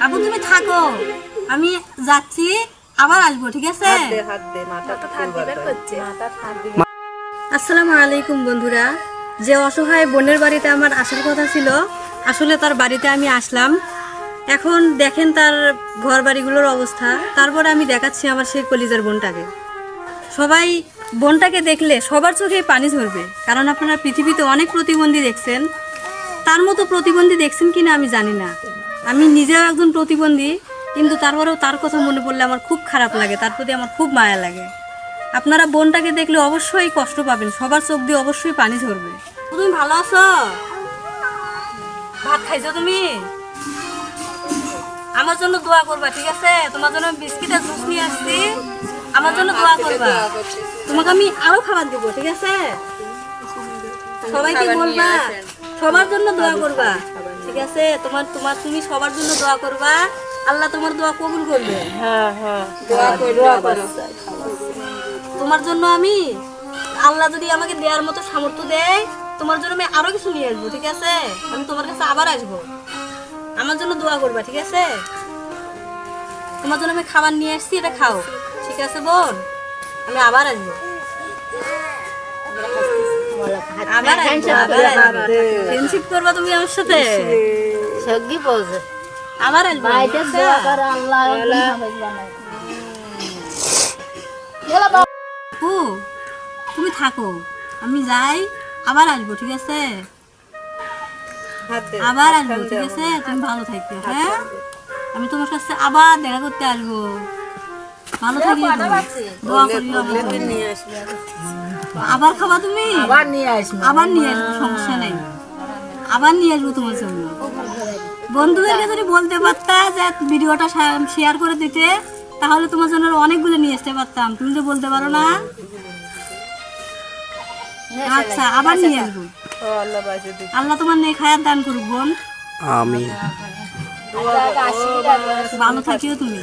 আপু তুমি থাকো, আমি যাচ্ছি, আবার আসবো, ঠিক আছে? আসসালামু আলাইকুম বন্ধুরা। যে অসহায় বোনের বাড়িতে আমার আসার কথা ছিল, আসলে তার বাড়িতে আমি আসলাম। এখন দেখেন তার ঘর বাড়িগুলোর অবস্থা। তারপরে আমি দেখাচ্ছি আমার সেই কলিজার বোনটাকে। সবাই বোনটাকে দেখলে সবার চোখে পানি ঝরবে, কারণ আপনারা পৃথিবীতে অনেক প্রতিবন্ধী দেখছেন। তার মতো প্রতিবন্ধী দেখছেন কিনা আমি জানি না। আমি নিজেও একজন প্রতিবন্ধী, কিন্তু তারপরেও তার কথা মনে পড়লে আমার খুব খারাপ লাগে, তার প্রতি আমার খুব মায়া লাগে। আপনারা বোনটাকে দেখলে অবশ্যই কষ্ট পাবেন, সবার চোখ দিয়ে অবশ্যই পানি ঝরবে। তুমি ভালো আছো? ভাত খাইছো তুমি? আমার জন্য দোয়া করবা, ঠিক আছে? তোমার জন্য বিস্কিটের জুস নিয়ে আসছি, আমার জন্য দোয়া করবা। তোমাকে আমি আরো খাবার দেবো, ঠিক আছে? সবাইকে বলবা সবার জন্য দোয়া করবা, ঠিক আছে? তুমি সবার জন্য দোয়া করবা, আল্লাহ তোমার দোয়া কবুল করবে। তোমার জন্য আমি, আল্লাহ যদি আমাকে দেওয়ার মতো সামর্থ্য দেয়, তোমার জন্য আমি আরো কিছু নিয়ে আসবো, ঠিক আছে? আমি তোমার কাছে আবার আসবো, আমার জন্য দোয়া করবা, ঠিক আছে? তোমার জন্য আমি খাবার নিয়ে আসছি, এটা খাও, ঠিক আছে বোন? আমি আবার আসবো, ফ্রেন্ডশিপ করবা তুমি আমার সাথে, আবার আসবো। আপু তুমি থাকো, আমি যাই, আবার আসবো, ঠিক আছে? আবার আসবো, ঠিক আছে? তুমি ভালো থাকবে, হ্যাঁ? আমি তোমার কাছে আবার দেখা করতে আসবো। ভালো থাকিও, দোয়া করিও আমার জন্য। আবার খাবা তুমি? আবার নিয়ে আসবো, সমস্যা নেই, আবার নিয়ে আসবো তোমার জন্য। বন্ধুদেরকে যদি বলতে পারতা যে ভিডিওটা শেয়ার করে দিতে, তাহলে তোমার জন্য অনেকগুলো নিয়ে আসতে পারতাম। তুমি তো বলতে পারো না। আচ্ছা, আবার নিয়ে আসবো। আল্লাহ তোমার নেক হায়াত দান করুক বোন। আমিন। ভালো থাকিও তুমি।